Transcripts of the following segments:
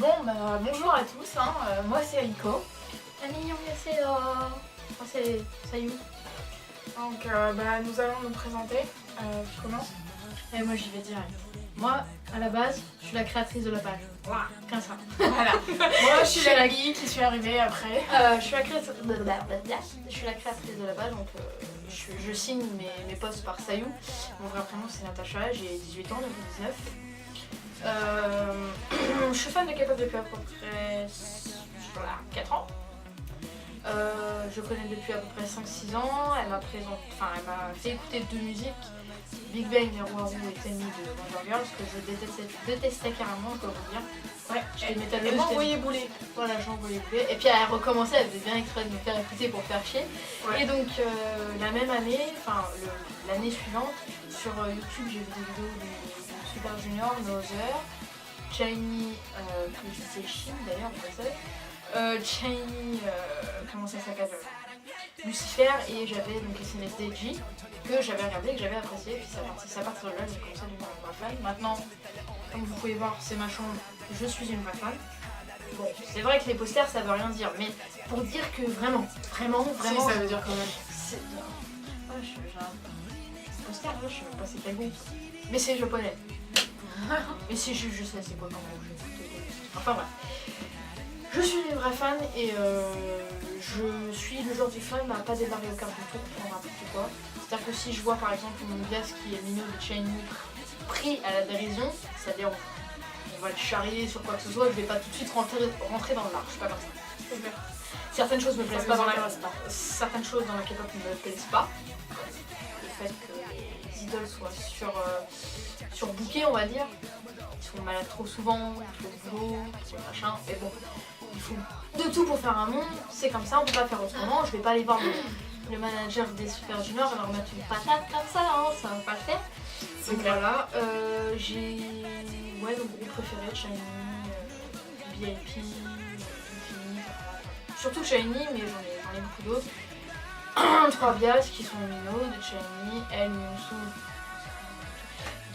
Bon bah bonjour à tous, hein. Moi c'est Aiko. 안녕하세요. Moi c'est Sayu. Donc nous allons nous présenter. Tu commences? Et moi j'y vais direct. Moi, à la base, je suis la créatrice de la page. Voilà. Comme ça. Voilà. Moi je suis la qui suis arrivée après. Je suis la créatrice de la page, donc je signe mes posts par Sayu. Mon vrai prénom c'est Natacha, j'ai 18 ans, 2019. Je suis fan de K-pop depuis à peu près 4 ans. Je connais depuis à peu près 5-6 ans. Elle m'a fait écouter 2 musiques, Big Bang et Waru et Tell Me de Wonder Girls, que je détestais carrément, je dois vous dire. Ouais, j'étais métalleuse. Elle m'a envoyé bouler. Voilà, j'ai envoyé bouler. Et puis elle recommençait, elle faisait bien exprès de me faire écouter pour faire chier. Ouais. Et donc la même année, l'année suivante, sur YouTube j'ai vu des vidéos de Super Junior, Mother, Shiny, que je disais Shin d'ailleurs, on passait. Shiny, comment ça s'appelle, Lucifer, et j'avais donc SNSD que j'avais regardé et que j'avais apprécié, puis c'est à partir de là que j'ai commencé à devenir un vrai fan. Maintenant, comme vous pouvez voir, c'est ma chambre, je suis une vraie fan. Bon, c'est vrai que les posters ça veut rien dire, mais pour dire que vraiment, Si, ça veut dire quand même. c'est bien. Ouais, j'ai un poster, là, je sais même pas c'est quel groupe. Mais c'est japonais. Mais si je sais c'est quoi comment enfin bref. Je suis une vraie fan et je suis le genre du fan à pas démarrer au quart du tour pour n'importe quoi. C'est-à-dire que si je vois par exemple une glace qui est Mino de Shiny pris à la dérision, c'est-à-dire on va le charrier sur quoi que ce soit, je vais pas tout de suite rentrer dans le lard, je suis pas comme ça. Certaines choses me plaisent pas dans certaines choses dans la K-pop ne me plaisent pas. Le fait que les idoles soient surbookées, on va dire. Ils sont malades trop souvent, trop de boulot, trop de machin, mais bon, il faut de tout pour faire un monde, c'est comme ça, on peut pas faire autrement. Je vais pas aller voir le manager des Super Juniors et leur mettre une patate comme ça, hein, ça va pas le faire. C'est clair. Voilà, j'ai donc groupe préféré, Shiny, BIP, Infinite, surtout Shiny, mais j'en ai beaucoup d'autres. 3 bias qui sont Mino de Shiny, Elle, Minsu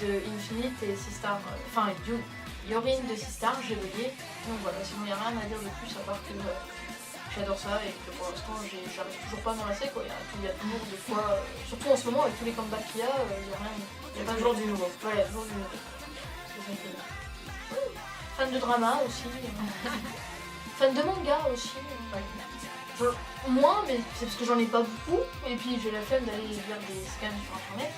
de Infinite et Sistar, Yorin de Sistar, j'ai bugué. Donc voilà, sinon il n'y a rien à dire de plus à part que j'adore ça et que pour l'instant j'arrive toujours pas à m'en lasser quoi. Il y a toujours des fois, surtout en ce moment avec tous les comebacks qu'il y a, il y a pas toujours du nouveau. Voilà, toujours du nouveau. C'est ça qui est bien. Fan de drama aussi. Fan de manga aussi. Moins, mais c'est parce que j'en ai pas beaucoup. Et puis j'ai la flemme d'aller lire des scans sur internet.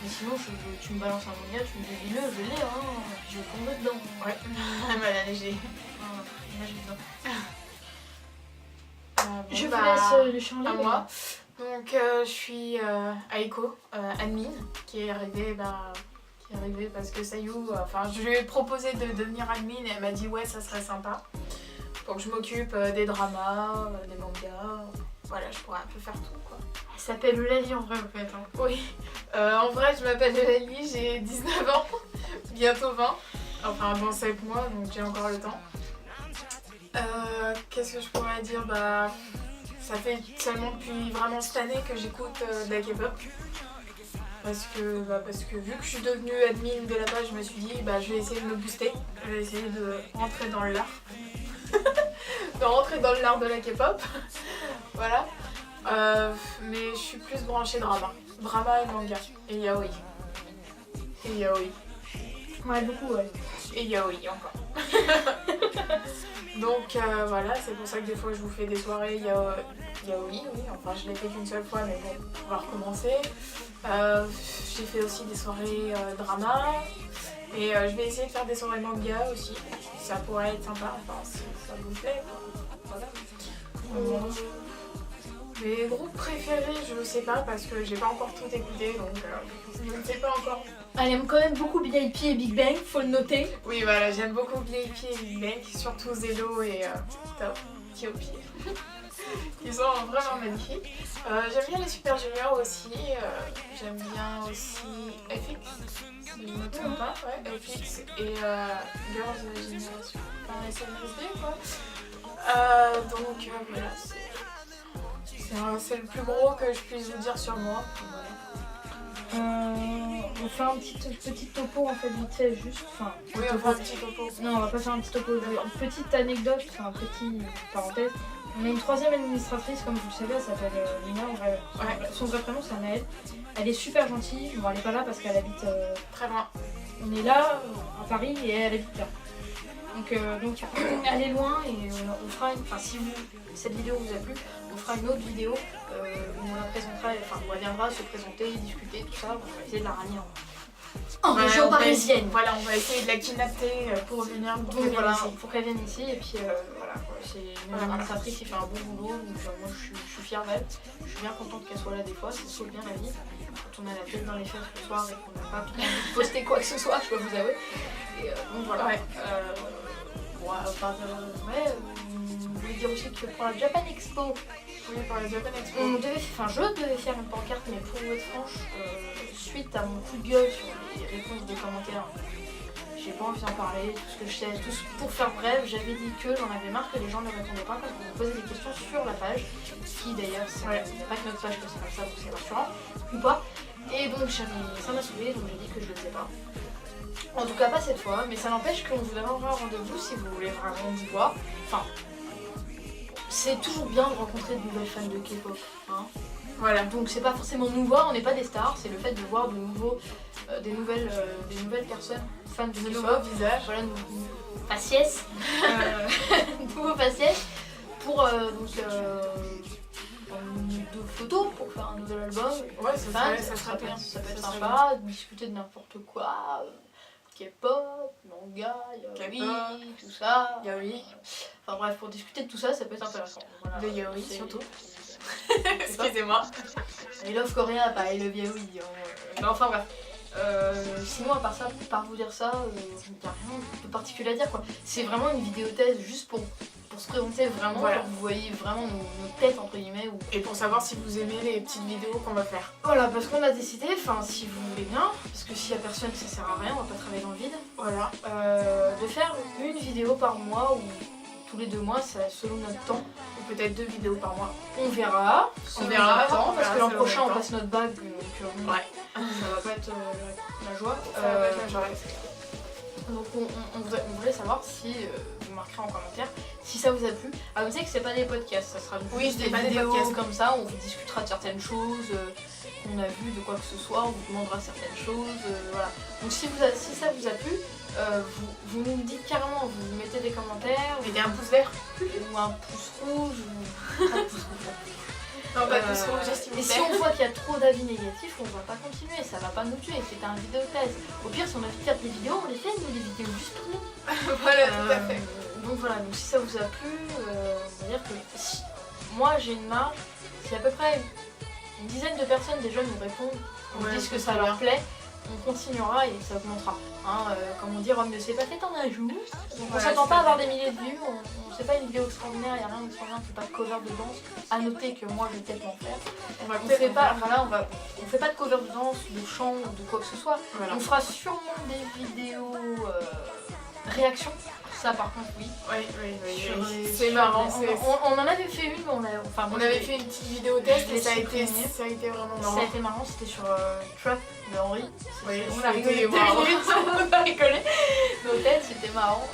Mais sinon, tu me balances un manga, tu me dis le je l'ai, hein, je vais tomber dedans. Ouais, mal allégé. Là, j'ai dedans. Bon, Je vous laisse le champ à libre. moi. Donc je suis Aiko, admin, qui est arrivée parce que Sayu, je lui ai proposé de devenir admin et elle m'a dit ouais ça serait sympa. Donc je m'occupe des dramas, des mangas, voilà je pourrais un peu faire tout quoi. Elle s'appelle Eulalie en vrai en fait. Hein. Oui, en vrai je m'appelle Eulalie, j'ai 19 ans, bientôt 20, enfin dans 7 mois donc j'ai encore le temps. Qu'est-ce que je pourrais dire, ça fait seulement depuis vraiment cette année que j'écoute de la K-pop. Parce que vu que je suis devenue admin de la page, je me suis dit je vais essayer de me booster, je vais essayer de rentrer dans l'art. De rentrer dans l'art de la K-pop. Voilà. Mais je suis plus branchée drama. Drama et manga. Et yaoi. Ouais, beaucoup, ouais. Et yaoi encore. Donc voilà, c'est pour ça que des fois je vous fais des soirées yaoi, oui, enfin je l'ai fait qu'une seule fois mais bon, on va recommencer. J'ai fait aussi des soirées drama et je vais essayer de faire des soirées manga aussi, ça pourrait être sympa, enfin si ça vous plaît, voilà. Mes groupes préférés, je sais pas parce que j'ai pas encore tout écouté donc je ne sais pas encore. Elle aime quand même beaucoup BIP et Big Bang, faut le noter. Oui voilà, j'aime beaucoup BIP et Big Bang, surtout Zelo et T.O.P. Ils sont vraiment magnifiques. J'aime bien les Super Juniors aussi, j'aime bien aussi FX, si je ne me trompe pas, ouais, FX et Girls Generation, enfin SNSD quoi. Donc voilà, c'est le plus gros que je puisse vous dire sur moi. Voilà. On fait un petit topo en fait vite fait juste. Enfin, Oui, on fait un petit topo. non, on va pas faire un petit topo. Une petite anecdote, enfin petite parenthèse. On a une 3e administratrice, comme vous le savez, elle s'appelle Lina. Son vrai prénom c'est Anaëlle. Elle est super gentille. Bon, elle est pas là parce qu'elle habite Très loin. On est là à Paris et elle habite là. Donc elle est loin et on fera enfin si cette vidéo vous a plu, on fera une autre vidéo où on la présentera, enfin où elle viendra se présenter, discuter, tout ça, on va essayer de la ramener en région parisienne. Voilà, on va essayer de la kidnapper pour venir pour qu'elle vienne ici et puis voilà, c'est une administratrice qui fait un bon boulot, donc moi je suis fière d'elle, je suis bien contente qu'elle soit là des fois, ça sauve bien la vie. Quand on a la tête dans les fesses le soir et qu'on n'a pas trop envie de poster quoi que ce soit, je peux vous avouer. Et donc voilà. Je voulais dire aussi que pour la Japan Expo, oui, pour la Japan Expo, je devais faire une pancarte, mais pour être franche, suite à mon coup de gueule sur les réponses des commentaires, j'ai pas envie d'en parler, tout ce que je sais, pour faire bref, j'avais dit que j'en avais marre que les gens ne répondaient pas quand on me posait des questions sur la page, qui d'ailleurs, il n'y a pas que notre page que c'est comme ça, donc c'est rassurant, ou pas. Et donc ça m'a saoulée, donc j'ai dit que je le faisais pas. En tout cas pas cette fois, mais ça n'empêche qu'on vous donnera un rendez-vous si vous voulez vraiment nous voir. Enfin, c'est toujours bien de rencontrer de nouvelles fans de K-pop. Hein. Voilà. Donc c'est pas forcément nous voir, on n'est pas des stars, c'est le fait de voir des nouvelles personnes fans de K-pop. Nouveaux visages. Voilà, faciès. Nouveaux faciès pour de photos pour faire un nouvel album. Ouais, ça sera bien. Ça peut être sympa, discuter de n'importe quoi. K-pop, manga, yaoi, tout ça. Yaoi. Enfin bref, pour discuter de tout ça, ça peut être intéressant. Voilà. De yaoi surtout. Excusez-moi. I love coréen, pas I love yaoi. Mais enfin bref. Sinon à part ça, par vous dire ça, il n'y a rien de particulier à dire quoi. C'est vraiment une vidéo thèse juste pour se présenter vraiment, voilà. Vous voyez vraiment nos têtes entre guillemets. Et pour savoir si vous aimez les petites vidéos qu'on va faire. Voilà, parce qu'on a décidé, enfin si vous voulez bien, parce que s'il y a personne ça sert à rien, on va pas travailler dans le vide. Voilà. De faire une vidéo par mois ou tous les 2 mois, ça, selon notre temps. Ou peut-être 2 vidéos par mois. On verra. On verra. Parce que l'an prochain on passe notre bac, donc ouais. Ça va pas être la joie. Ça va pas être la joie. Donc on voulait savoir si vous marquerez en commentaire si ça vous a plu. Alors vous savez que c'est pas des podcasts, ça sera juste des vidéos comme ça, on vous discutera de certaines choses qu'on a vues, de quoi que ce soit, on vous demandera certaines choses, voilà. Donc si ça vous a plu, vous nous dites carrément, vous mettez des commentaires, mettez un pouce vert ou un pouce rouge, ou un pouce rouge. Non, pas pouce rouge, s'il vous plaît. Et si on voit qu'il y a trop d'avis négatifs, on va pas continuer, ça va pas nous tuer, c'est un vidéo thèse. Au pire, si on a envie de faire des vidéos, on les fait, nous, des vidéos juste pour nous. Voilà, tout à fait. Donc voilà, donc si ça vous a plu, on va dire que si moi j'ai une marge, si à peu près une dizaine de personnes déjà nous répondent, nous disent que ça leur plaît, on continuera et ça augmentera. Hein, comme on dit, Rome ne s'est pas fait en un jour. Donc on s'attend pas à avoir des milliers de vues, c'est pas une vidéo extraordinaire, il n'y a rien d'extraordinaire, c'est pas de cover de danse. À noter que moi je vais peut-être m'en faire. On fait pas de cover de danse, de chant ou de quoi que ce soit. Voilà. On fera sûrement des vidéos réactions. Ça par contre oui. Oui. C'est marrant. On en avait fait une, on avait fait une petite vidéo test et ça a été vraiment marrant. Ça a été marrant, c'était sur Trap de Henry. Oui, on a rigolé. On a rigolé. Nos têtes, c'était marrant.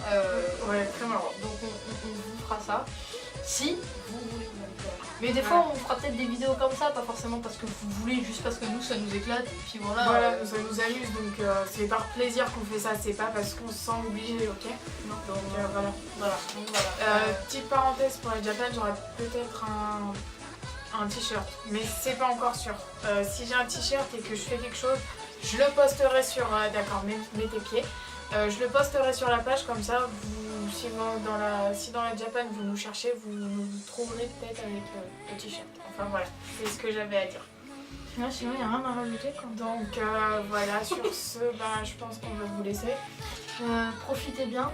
Ouais, très marrant. Donc on vous fera ça. Si vous voulez. Mais des fois on fera peut-être des vidéos comme ça, pas forcément parce que vous voulez, juste parce que nous ça nous éclate et puis voilà. Voilà, ça nous amuse donc c'est par plaisir qu'on fait ça, c'est pas parce qu'on se sent obligé, ok. Non. Donc voilà. Petite parenthèse pour les Japan, j'aurais peut-être un t-shirt, mais c'est pas encore sûr. Si j'ai un t-shirt et que je fais quelque chose, je le posterai sur, d'accord, mets tes pieds. Je le posterai sur la page, comme ça, si dans la Japan vous nous cherchez, vous nous trouverez peut-être avec le t-shirt. Enfin voilà, c'est ce que j'avais à dire. Sinon il n'y a rien à rajouter quoi. Donc voilà, sur ce, je pense qu'on va vous laisser. Profitez bien.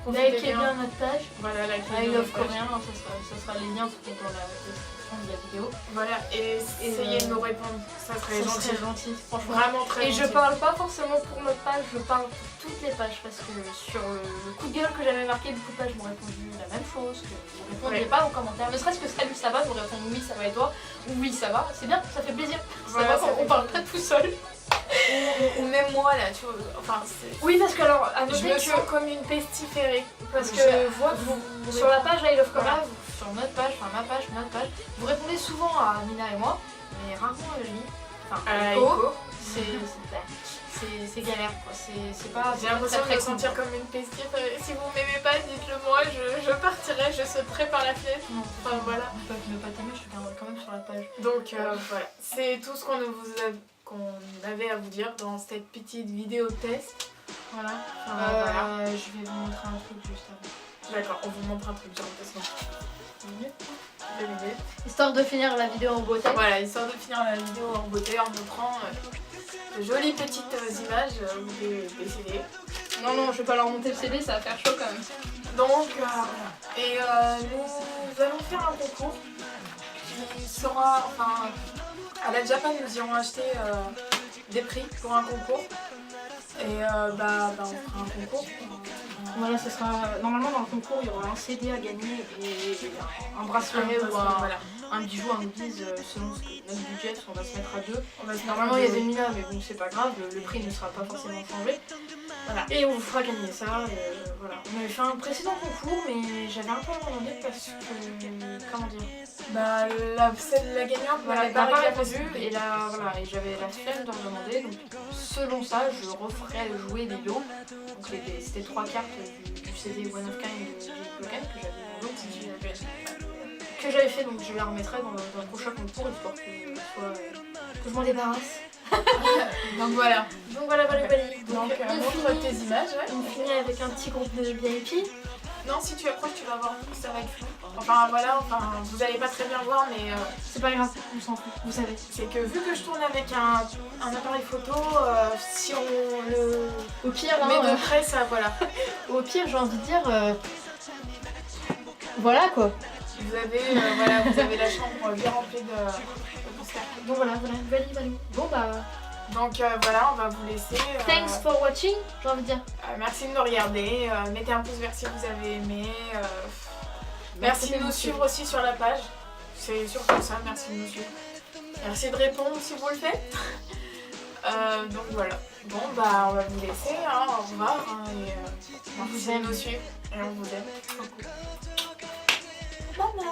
Likez bien notre page. Voilà, I love coréen, ça sera les liens dans la description de la vidéo. Voilà, et essayez de nous répondre, ça serait gentil, franchement. Vraiment très gentil. Et je parle pas forcément pour notre page, je parle pour toutes les pages parce que sur le coup de gueule que j'avais marqué, beaucoup de pages m'ont répondu la même chose, que vous ne répondiez pas aux commentaires. Ne serait-ce que salut ça va, vous répondez oui ça va et toi, ou oui ça va, c'est bien, ça fait plaisir. Voilà, on parle très tout seul. ou même moi là, tu vois, enfin c'est... Oui, parce que alors, à Je noter me que sens comme une pestiférée. parce que je vois que vous sur la page I Love Cora, Voilà. sur notre page, enfin ma page, notre page, vous répondez souvent à Mina et moi, mais rarement à Julie. Enfin, Echo. c'est galère quoi, c'est pas. J'ai l'impression de très me cool, sentir quoi. comme une pestiférée. Si vous m'aimez pas, dites-le moi, je partirai, je sauterai par la fenêtre. Non, Enfin voilà. Ils peuvent ne pas t'aimer, je te garderai quand même sur la page. Donc voilà, c'est tout ce qu'on avait à vous dire dans cette petite vidéo test. Voilà. Voilà. Je vais vous montrer un truc juste avant. D'accord, on vous montre un truc, j'ai l'impression. 2 minutes. Histoire de finir la vidéo en beauté. Voilà, histoire de finir la vidéo en beauté en montrant de jolies petites images des CD. Non, je vais pas leur monter le CD, ça va faire chaud quand même. Donc voilà. Et nous allons faire un concours qui sera, enfin, à la Japan nous irons acheter des prix pour un concours. Et on fera un concours. Voilà, ce sera. Normalement, dans le concours, il y aura un CD à gagner et un bracelet ou un bijou, un goodies selon notre budget, parce qu'on va se mettre à 2. Normalement, il y a des Mina, mais bon, c'est pas grave, le prix ne sera pas forcément changé. Voilà. Et on vous fera gagner ça. Voilà. On avait fait un précédent concours, mais j'avais un peu abandonné parce que. Comment dire? La gagnante m'avait pas répondu. Et là, voilà, et j'avais la flemme de redemander. Donc, selon ça, je referai jouer des lots. Donc, c'était 3 cartes du CD One of Kind de J. Logan que j'avais en lot, que j'avais fait. Donc, je la remettrai dans le prochain concours histoire que je m'en débarrasse. Donc voilà. Donc, voilà. Donc montre tes images. Ouais. On finit avec un petit groupe de VIP. Non, si tu approches, tu vas voir, ça va être flou. Enfin voilà, vous allez pas très bien voir, mais c'est pas grave, on s'en fout, vous savez. C'est que vu que je tourne avec un appareil photo, si on le au pire, met de près, ça voilà. Au pire, j'ai envie de dire, voilà quoi. Vous avez la chambre bien remplie de posters. Donc voilà, Valou. Bon bah. Donc voilà, on va vous laisser. Thanks for watching, j'ai envie de dire. Merci de nous regarder, mettez un pouce vert si vous avez aimé. Merci de nous suivre aussi sur la page. C'est surtout ça, merci de nous suivre. Merci de répondre si vous le faites. Donc voilà. Bon bah on va vous laisser, au revoir. Et, on vous aime. Nous suivre et on vous aime. Bye bye.